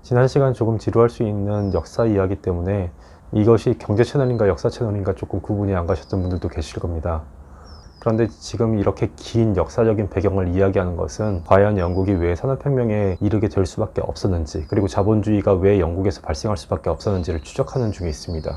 지난 시간 조금 지루할 수 있는 역사 이야기 때문에 이것이 경제 채널인가 역사 채널인가 조금 구분이 안 가셨던 분들도 계실 겁니다. 그런데 지금 이렇게 긴 역사적인 배경을 이야기하는 것은 과연 영국이 왜 산업혁명에 이르게 될 수밖에 없었는지, 그리고 자본주의가 왜 영국에서 발생할 수밖에 없었는지를 추적하는 중에 있습니다.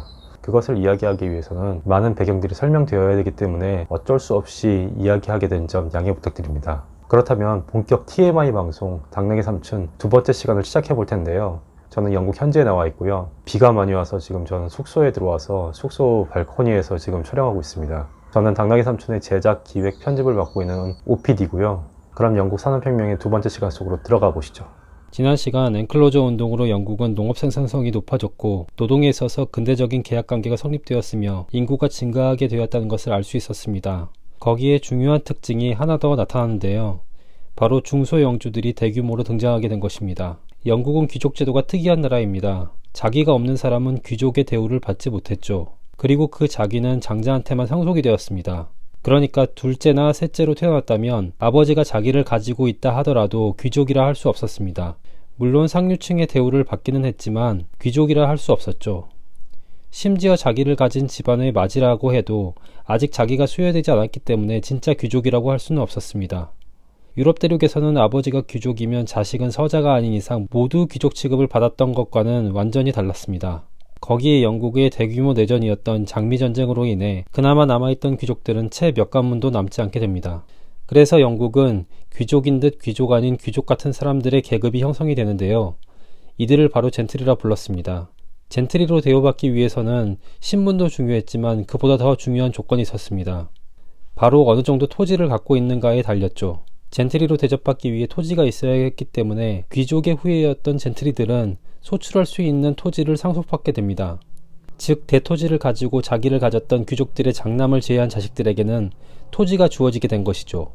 그것을 이야기하기 위해서는 많은 배경들이 설명되어야 되기 때문에 어쩔 수 없이 이야기하게 된 점 양해 부탁드립니다. 그렇다면 본격 TMI 방송 당나귀 삼촌 두 번째 시간을 시작해 볼 텐데요. 저는 영국 현지에 나와 있고요. 비가 많이 와서 지금 저는 숙소에 들어와서 숙소 발코니에서 지금 촬영하고 있습니다. 저는 당나귀 삼촌의 제작, 기획, 편집을 맡고 있는 OPD고요. 그럼 영국 산업혁명의 두 번째 시간 속으로 들어가 보시죠. 지난 시간 엔클로저 운동으로 영국은 농업 생산성이 높아졌고 노동에 있어서 근대적인 계약관계가 성립되었으며 인구가 증가하게 되었다는 것을 알 수 있었습니다. 거기에 중요한 특징이 하나 더 나타나는데요. 바로 중소영주들이 대규모로 등장하게 된 것입니다. 영국은 귀족제도가 특이한 나라입니다. 자기가 없는 사람은 귀족의 대우를 받지 못했죠. 그리고 그 자기는 장자한테만 상속이 되었습니다. 그러니까 둘째나 셋째로 태어났다면 아버지가 자기를 가지고 있다 하더라도 귀족이라 할 수 없었습니다. 물론 상류층의 대우를 받기는 했지만 귀족이라 할 수 없었죠. 심지어 자기를 가진 집안의 맞이라고 해도 아직 자기가 수여되지 않았기 때문에 진짜 귀족이라고 할 수는 없었습니다. 유럽 대륙에서는 아버지가 귀족이면 자식은 서자가 아닌 이상 모두 귀족 취급을 받았던 것과는 완전히 달랐습니다. 거기에 영국의 대규모 내전이었던 장미전쟁으로 인해 그나마 남아있던 귀족들은 채 몇 가문도 남지 않게 됩니다. 그래서 영국은 귀족인 듯 귀족 아닌 귀족 같은 사람들의 계급이 형성이 되는데요. 이들을 바로 젠트리라 불렀습니다. 젠트리로 대우받기 위해서는 신분도 중요했지만 그보다 더 중요한 조건이 있었습니다. 바로 어느 정도 토지를 갖고 있는가에 달렸죠. 젠트리로 대접받기 위해 토지가 있어야 했기 때문에 귀족의 후예였던 젠트리들은 소출할 수 있는 토지를 상속받게 됩니다. 즉 대토지를 가지고 자기를 가졌던 귀족들의 장남을 제외한 자식들에게는 토지가 주어지게 된 것이죠.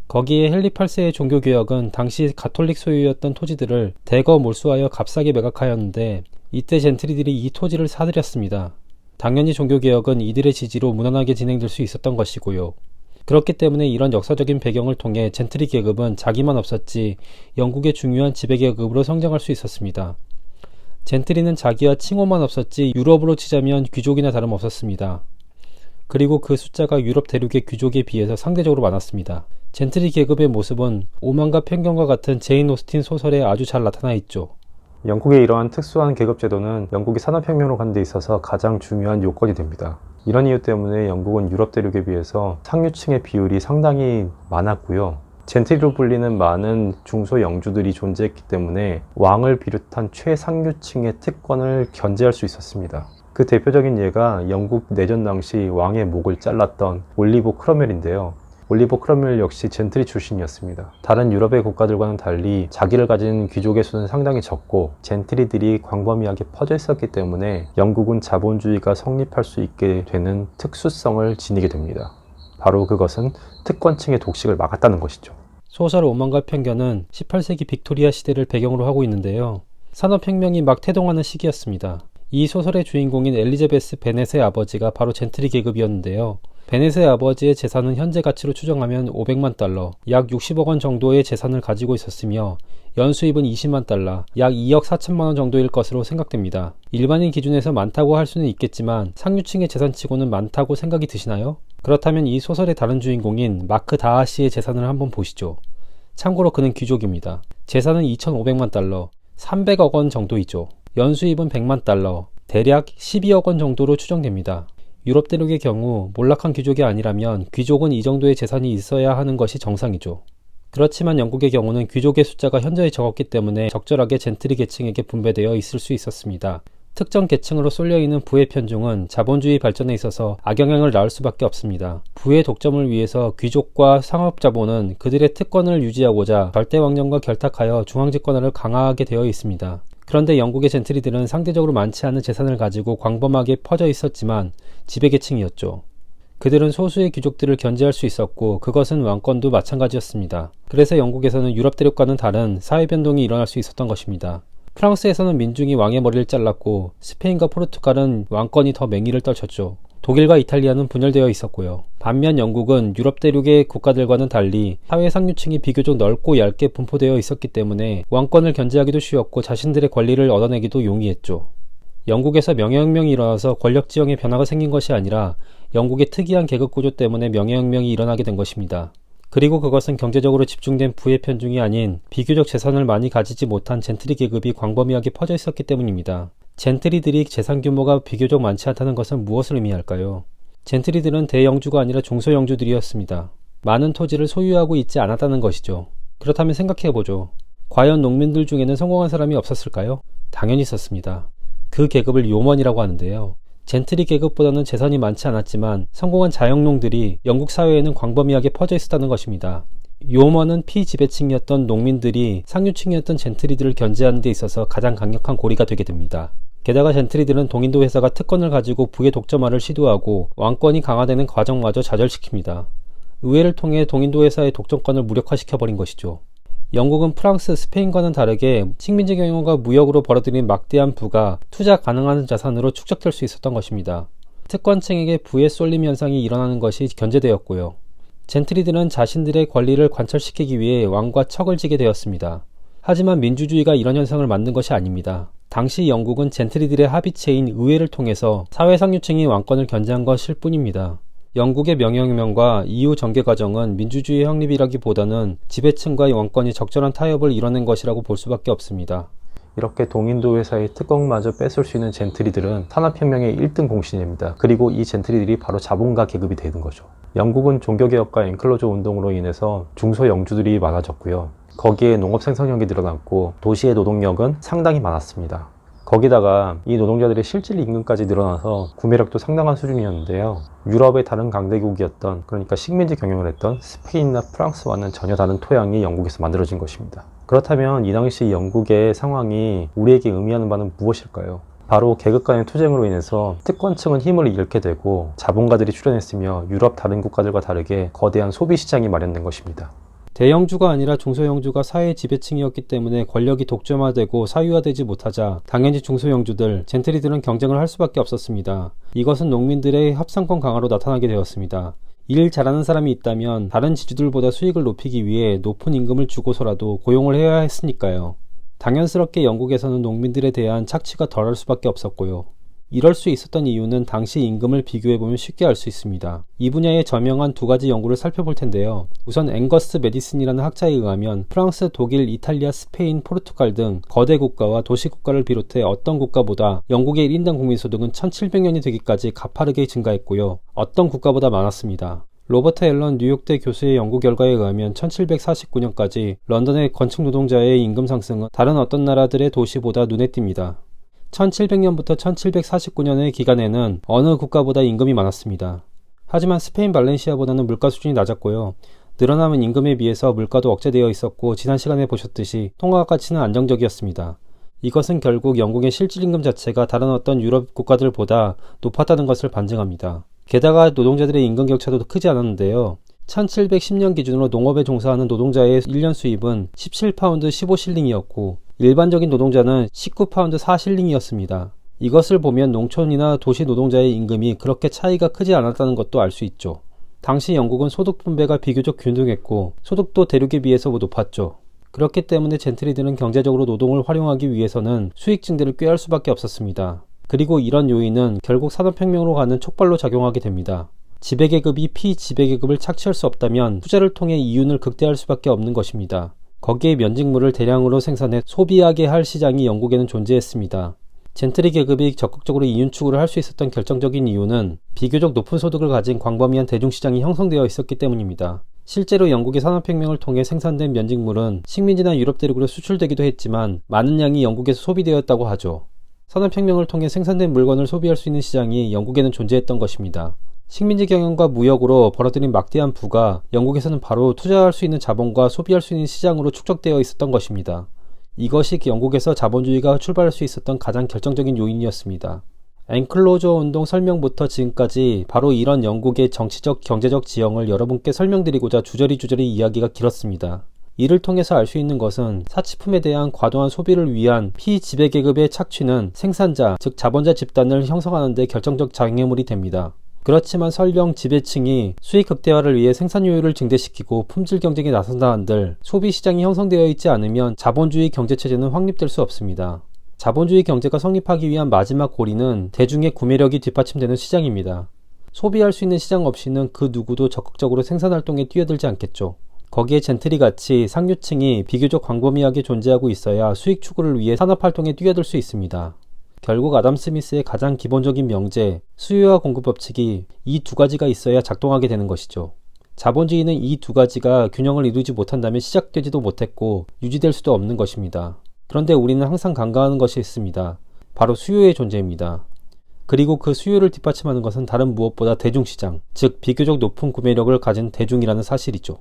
거기에 헨리 8세의 종교개혁은 당시 가톨릭 소유였던 토지들을 대거 몰수하여 값싸게 매각하였는데 이때 젠트리들이 이 토지를 사들였습니다. 당연히 종교개혁은 이들의 지지로 무난하게 진행될 수 있었던 것이고요. 그렇기 때문에 이런 역사적인 배경을 통해 젠트리 계급은 자기만 없었지 영국의 중요한 지배계급으로 성장할 수 있었습니다. 젠트리는 자기와 칭호만 없었지 유럽으로 치자면 귀족이나 다름없었습니다. 그리고 그 숫자가 유럽 대륙의 귀족에 비해서 상대적으로 많았습니다. 젠트리 계급의 모습은 오만과 편견과 같은 제인 오스틴 소설에 아주 잘 나타나 있죠. 영국의 이러한 특수한 계급제도는 영국이 산업혁명으로 가는 데 있어서 가장 중요한 요건이 됩니다. 이런 이유 때문에 영국은 유럽 대륙에 비해서 상류층의 비율이 상당히 많았고요. 젠트리로 불리는 많은 중소영주들이 존재했기 때문에 왕을 비롯한 최상류층의 특권을 견제할 수 있었습니다. 그 대표적인 예가 영국 내전 당시 왕의 목을 잘랐던 올리버 크롬웰인데요. 올리버 크롬웰 역시 젠트리 출신이었습니다. 다른 유럽의 국가들과는 달리 자기를 가진 귀족의 수는 상당히 적고 젠트리들이 광범위하게 퍼져 있었기 때문에 영국은 자본주의가 성립할 수 있게 되는 특수성을 지니게 됩니다. 바로 그것은 특권층의 독식을 막았다는 것이죠. 소설 오만과 편견은 18세기 빅토리아 시대를 배경으로 하고 있는데요. 산업혁명이 막 태동하는 시기였습니다. 이 소설의 주인공인 엘리자베스 베넷의 아버지가 바로 젠트리 계급이었는데요. 베넷의 아버지의 재산은 현재 가치로 추정하면 500만 달러, 약 60억 원 정도의 재산을 가지고 있었으며 연수입은 20만 달러, 약 2억 4천만 원 정도일 것으로 생각됩니다. 일반인 기준에서 많다고 할 수는 있겠지만 상류층의 재산치고는 많다고 생각이 드시나요? 그렇다면 이 소설의 다른 주인공인 마크 다하시의 재산을 한번 보시죠. 참고로 그는 귀족입니다. 재산은 2,500만 달러, 300억 원 정도이죠. 연수입은 100만 달러, 대략 12억 원 정도로 추정됩니다. 유럽 대륙의 경우 몰락한 귀족이 아니라면 귀족은 이 정도의 재산이 있어야 하는 것이 정상이죠. 그렇지만 영국의 경우는 귀족의 숫자가 현저히 적었기 때문에 적절하게 젠트리 계층에게 분배되어 있을 수 있었습니다. 특정 계층으로 쏠려있는 부의 편중은 자본주의 발전에 있어서 악영향을 낳을 수밖에 없습니다. 부의 독점을 위해서 귀족과 상업자본은 그들의 특권을 유지하고자 절대왕정과 결탁하여 중앙집권화를 강화하게 되어 있습니다. 그런데 영국의 젠트리들은 상대적으로 많지 않은 재산을 가지고 광범하게 퍼져 있었지만 지배계층이었죠. 그들은 소수의 귀족들을 견제할 수 있었고 그것은 왕권도 마찬가지였습니다. 그래서 영국에서는 유럽 대륙과는 다른 사회변동이 일어날 수 있었던 것입니다. 프랑스에서는 민중이 왕의 머리를 잘랐고 스페인과 포르투갈은 왕권이 더 맹위를 떨쳤죠. 독일과 이탈리아는 분열되어 있었고요. 반면 영국은 유럽 대륙의 국가들과는 달리 사회 상류층이 비교적 넓고 얇게 분포되어 있었기 때문에 왕권을 견제하기도 쉬웠고 자신들의 권리를 얻어내기도 용이했죠. 영국에서 명예혁명이 일어나서 권력지형의 변화가 생긴 것이 아니라 영국의 특이한 계급구조 때문에 명예혁명이 일어나게 된 것입니다. 그리고 그것은 경제적으로 집중된 부의 편중이 아닌 비교적 재산을 많이 가지지 못한 젠트리 계급이 광범위하게 퍼져 있었기 때문입니다. 젠트리들이 재산 규모가 비교적 많지 않다는 것은 무엇을 의미할까요? 젠트리들은 대영주가 아니라 중소영주들이었습니다. 많은 토지를 소유하고 있지 않았다는 것이죠. 그렇다면 생각해보죠. 과연 농민들 중에는 성공한 사람이 없었을까요? 당연히 있었습니다. 그 계급을 요먼이라고 하는데요. 젠트리 계급보다는 재산이 많지 않았지만 성공한 자영농들이 영국 사회에는 광범위하게 퍼져 있었다는 것입니다. 요먼은 피지배층이었던 농민들이 상류층이었던 젠트리들을 견제하는 데 있어서 가장 강력한 고리가 되게 됩니다. 게다가 젠트리들은 동인도 회사가 특권을 가지고 부의 독점화를 시도하고 왕권이 강화되는 과정마저 좌절시킵니다. 의회를 통해 동인도 회사의 독점권을 무력화시켜버린 것이죠. 영국은 프랑스, 스페인과는 다르게 식민지 경영과 무역으로 벌어들인 막대한 부가 투자 가능한 자산으로 축적될 수 있었던 것입니다. 특권층에게 부의 쏠림 현상이 일어나는 것이 견제되었고요. 젠트리들은 자신들의 권리를 관철시키기 위해 왕과 척을 지게 되었습니다. 하지만 민주주의가 이런 현상을 만든 것이 아닙니다. 당시 영국은 젠트리들의 합의체인 의회를 통해서 사회 상류층이 왕권을 견제한 것일 뿐입니다. 영국의 명예혁명과 이후 전개 과정은 민주주의 확립이라기보다는 지배층과 왕권이 적절한 타협을 이뤄낸 것이라고 볼 수밖에 없습니다. 이렇게 동인도 회사의 특권마저 뺏을 수 있는 젠트리들은 산업혁명의 1등 공신입니다. 그리고 이 젠트리들이 바로 자본가 계급이 되는 거죠. 영국은 종교개혁과 엔클로저 운동으로 인해서 중소영주들이 많아졌고요. 거기에 농업 생산력이 늘어났고 도시의 노동력은 상당히 많았습니다. 거기다가 이 노동자들의 실질 임금까지 늘어나서 구매력도 상당한 수준이었는데요. 유럽의 다른 강대국이었던, 그러니까 식민지 경영을 했던 스페인이나 프랑스와는 전혀 다른 토양이 영국에서 만들어진 것입니다. 그렇다면 이 당시 영국의 상황이 우리에게 의미하는 바는 무엇일까요? 바로 계급 간의 투쟁으로 인해서 특권층은 힘을 잃게 되고 자본가들이 출현했으며 유럽 다른 국가들과 다르게 거대한 소비시장이 마련된 것입니다. 대영주가 아니라 중소영주가 사회 지배층이었기 때문에 권력이 독점화되고 사유화되지 못하자 당연히 중소영주들, 젠트리들은 경쟁을 할 수밖에 없었습니다. 이것은 농민들의 합상권 강화로 나타나게 되었습니다. 일 잘하는 사람이 있다면 다른 지주들보다 수익을 높이기 위해 높은 임금을 주고서라도 고용을 해야 했으니까요. 당연스럽게 영국에서는 농민들에 대한 착취가 덜할 수밖에 없었고요. 이럴 수 있었던 이유는 당시 임금을 비교해보면 쉽게 알 수 있습니다. 이 분야에 저명한 두 가지 연구를 살펴볼 텐데요. 우선 앵거스 메디슨이라는 학자에 의하면 프랑스, 독일, 이탈리아, 스페인, 포르투갈 등 거대 국가와 도시 국가를 비롯해 어떤 국가보다 영국의 1인당 국민소득은 1700년이 되기까지 가파르게 증가했고요. 어떤 국가보다 많았습니다. 로버트 앨런 뉴욕대 교수의 연구 결과에 의하면 1749년까지 런던의 건축 노동자의 임금 상승은 다른 어떤 나라들의 도시보다 눈에 띕니다. 1700년부터 1749년의 기간에는 어느 국가보다 임금이 많았습니다. 하지만 스페인 발렌시아보다는 물가 수준이 낮았고요. 늘어남은 임금에 비해서 물가도 억제되어 있었고 지난 시간에 보셨듯이 통화 가치는 안정적이었습니다. 이것은 결국 영국의 실질 임금 자체가 다른 어떤 유럽 국가들보다 높았다는 것을 반증합니다. 게다가 노동자들의 임금 격차도 크지 않았는데요. 1710년 기준으로 농업에 종사하는 노동자의 1년 수입은 17파운드 15실링이었고 일반적인 노동자는 19파운드 4실링이었습니다. 이것을 보면 농촌이나 도시 노동자의 임금이 그렇게 차이가 크지 않았다는 것도 알 수 있죠. 당시 영국은 소득 분배가 비교적 균등했고 소득도 대륙에 비해서 높았죠. 그렇기 때문에 젠트리들은 경제적으로 노동을 활용하기 위해서는 수익 증대를 꾀할 수밖에 없었습니다. 그리고 이런 요인은 결국 산업혁명으로 가는 촉발로 작용하게 됩니다. 지배계급이 피지배계급을 착취할 수 없다면 투자를 통해 이윤을 극대화할 수밖에 없는 것입니다. 거기에 면직물을 대량으로 생산해 소비하게 할 시장이 영국에는 존재했습니다. 젠트리 계급이 적극적으로 이윤 추구를 할 수 있었던 결정적인 이유는 비교적 높은 소득을 가진 광범위한 대중시장이 형성되어 있었기 때문입니다. 실제로 영국의 산업혁명을 통해 생산된 면직물은 식민지나 유럽 대륙으로 수출되기도 했지만 많은 양이 영국에서 소비되었다고 하죠. 산업혁명을 통해 생산된 물건을 소비할 수 있는 시장이 영국에는 존재했던 것입니다. 식민지 경영과 무역으로 벌어들인 막대한 부가 영국에서는 바로 투자할 수 있는 자본과 소비할 수 있는 시장으로 축적되어 있었던 것입니다. 이것이 영국에서 자본주의가 출발할 수 있었던 가장 결정적인 요인이었습니다. 엔클로저 운동 설명부터 지금까지 바로 이런 영국의 정치적, 경제적 지형을 여러분께 설명드리고자 주저리 이야기가 길었습니다. 이를 통해서 알 수 있는 것은 사치품에 대한 과도한 소비를 위한 피지배계급의 착취는 생산자, 즉 자본자 집단을 형성하는 데 결정적 장애물이 됩니다. 그렇지만 설령 지배층이 수익 극대화를 위해 생산효율을 증대시키고 품질 경쟁에 나선다 한들 소비 시장이 형성되어 있지 않으면 자본주의 경제체제는 확립될 수 없습니다. 자본주의 경제가 성립하기 위한 마지막 고리는 대중의 구매력이 뒷받침되는 시장입니다. 소비할 수 있는 시장 없이는 그 누구도 적극적으로 생산활동에 뛰어들지 않겠죠. 거기에 젠트리같이 상류층이 비교적 광범위하게 존재하고 있어야 수익 추구를 위해 산업활동에 뛰어들 수 있습니다. 결국 아담 스미스의 가장 기본적인 명제, 수요와 공급 법칙이 이 두 가지가 있어야 작동하게 되는 것이죠. 자본주의는 이 두 가지가 균형을 이루지 못한다면 시작되지도 못했고 유지될 수도 없는 것입니다. 그런데 우리는 항상 간과하는 것이 있습니다. 바로 수요의 존재입니다. 그리고 그 수요를 뒷받침하는 것은 다른 무엇보다 대중시장, 즉 비교적 높은 구매력을 가진 대중이라는 사실이죠.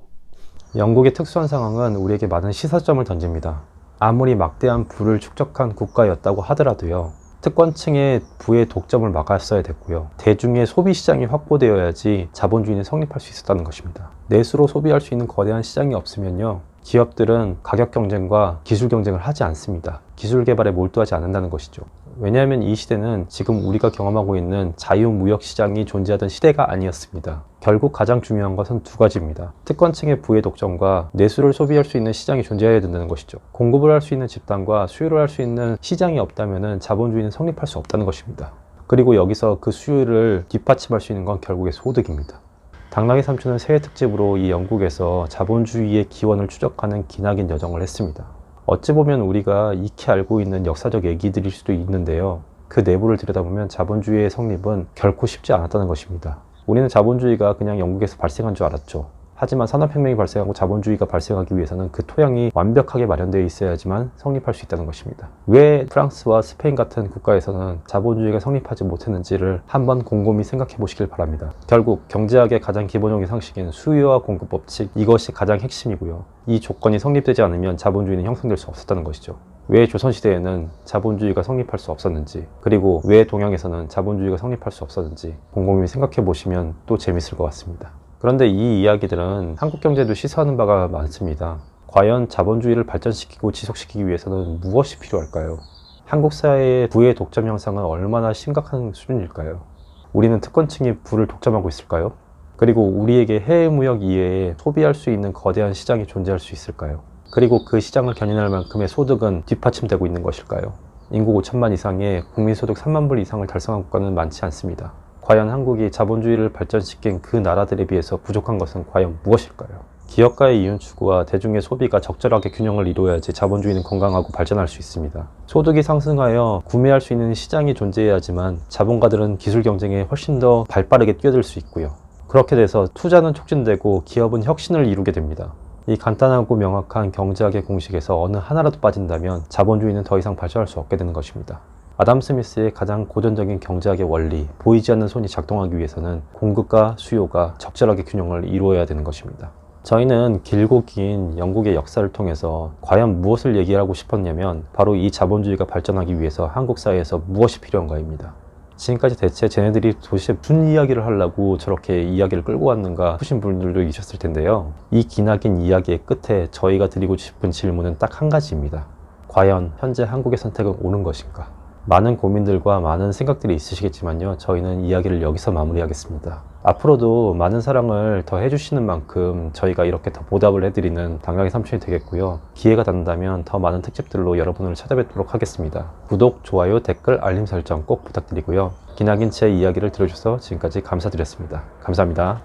영국의 특수한 상황은 우리에게 많은 시사점을 던집니다. 아무리 막대한 부를 축적한 국가였다고 하더라도요. 특권층의 부의 독점을 막았어야 됐고요. 대중의 소비 시장이 확보되어야지 자본주의는 성립할 수 있었다는 것입니다. 내수로 소비할 수 있는 거대한 시장이 없으면요. 기업들은 가격 경쟁과 기술 경쟁을 하지 않습니다. 기술 개발에 몰두하지 않는다는 것이죠. 왜냐하면 이 시대는 지금 우리가 경험하고 있는 자유무역 시장이 존재하던 시대가 아니었습니다. 결국 가장 중요한 것은 두 가지입니다. 특권층의 부의 독점과 내수를 소비할 수 있는 시장이 존재해야 된다는 것이죠. 공급을 할 수 있는 집단과 수요를 할 수 있는 시장이 없다면 자본주의는 성립할 수 없다는 것입니다. 그리고 여기서 그 수요를 뒷받침할 수 있는 건 결국에 소득입니다. 당나귀 삼촌은 새해 특집으로 이 영국에서 자본주의의 기원을 추적하는 기나긴 여정을 했습니다. 어찌 보면 우리가 익히 알고 있는 역사적 얘기들일 수도 있는데요. 그 내부를 들여다보면 자본주의의 성립은 결코 쉽지 않았다는 것입니다. 우리는 자본주의가 그냥 영국에서 발생한 줄 알았죠. 하지만 산업혁명이 발생하고 자본주의가 발생하기 위해서는 그 토양이 완벽하게 마련되어 있어야지만 성립할 수 있다는 것입니다. 왜 프랑스와 스페인 같은 국가에서는 자본주의가 성립하지 못했는지를 한번 곰곰이 생각해 보시길 바랍니다. 결국 경제학의 가장 기본적인 상식인 수요와 공급 법칙, 이것이 가장 핵심이고요. 이 조건이 성립되지 않으면 자본주의는 형성될 수 없었다는 것이죠. 왜 조선시대에는 자본주의가 성립할 수 없었는지, 그리고 왜 동양에서는 자본주의가 성립할 수 없었는지 곰곰이 생각해 보시면 또 재밌을 것 같습니다. 그런데 이 이야기들은 한국 경제도 시사하는 바가 많습니다. 과연 자본주의를 발전시키고 지속시키기 위해서는 무엇이 필요할까요? 한국 사회의 부의 독점 현상은 얼마나 심각한 수준일까요? 우리는 특권층이 부를 독점하고 있을까요? 그리고 우리에게 해외 무역 이외에 소비할 수 있는 거대한 시장이 존재할 수 있을까요? 그리고 그 시장을 견인할 만큼의 소득은 뒷받침되고 있는 것일까요? 인구 5천만 이상의 국민소득 3만 불 이상을 달성한 국가는 많지 않습니다. 과연 한국이 자본주의를 발전시킨 그 나라들에 비해서 부족한 것은 과연 무엇일까요? 기업가의 이윤 추구와 대중의 소비가 적절하게 균형을 이루어야지 자본주의는 건강하고 발전할 수 있습니다. 소득이 상승하여 구매할 수 있는 시장이 존재해야지만 자본가들은 기술 경쟁에 훨씬 더 발빠르게 뛰어들 수 있고요. 그렇게 돼서 투자는 촉진되고 기업은 혁신을 이루게 됩니다. 이 간단하고 명확한 경제학의 공식에서 어느 하나라도 빠진다면 자본주의는 더 이상 발전할 수 없게 되는 것입니다. 아담 스미스의 가장 고전적인 경제학의 원리, 보이지 않는 손이 작동하기 위해서는 공급과 수요가 적절하게 균형을 이루어야 되는 것입니다. 저희는 길고 긴 영국의 역사를 통해서 과연 무엇을 얘기하고 싶었냐면 바로 이 자본주의가 발전하기 위해서 한국 사회에서 무엇이 필요한가입니다. 지금까지 대체 쟤네들이 도대체 무슨 이야기를 하려고 저렇게 이야기를 끌고 왔는가 하신 분들도 있었을 텐데요. 이 기나긴 이야기의 끝에 저희가 드리고 싶은 질문은 딱 한 가지입니다. 과연 현재 한국의 선택은 옳은 것인가? 많은 고민들과 많은 생각들이 있으시겠지만요. 저희는 이야기를 여기서 마무리하겠습니다. 앞으로도 많은 사랑을 더 해주시는 만큼 저희가 이렇게 더 보답을 해드리는 당나귀 삼촌이 되겠고요. 기회가 된다면 더 많은 특집들로 여러분을 찾아뵙도록 하겠습니다. 구독, 좋아요, 댓글, 알림 설정 꼭 부탁드리고요. 기나긴 제 이야기를 들어주셔서 지금까지 감사드렸습니다. 감사합니다.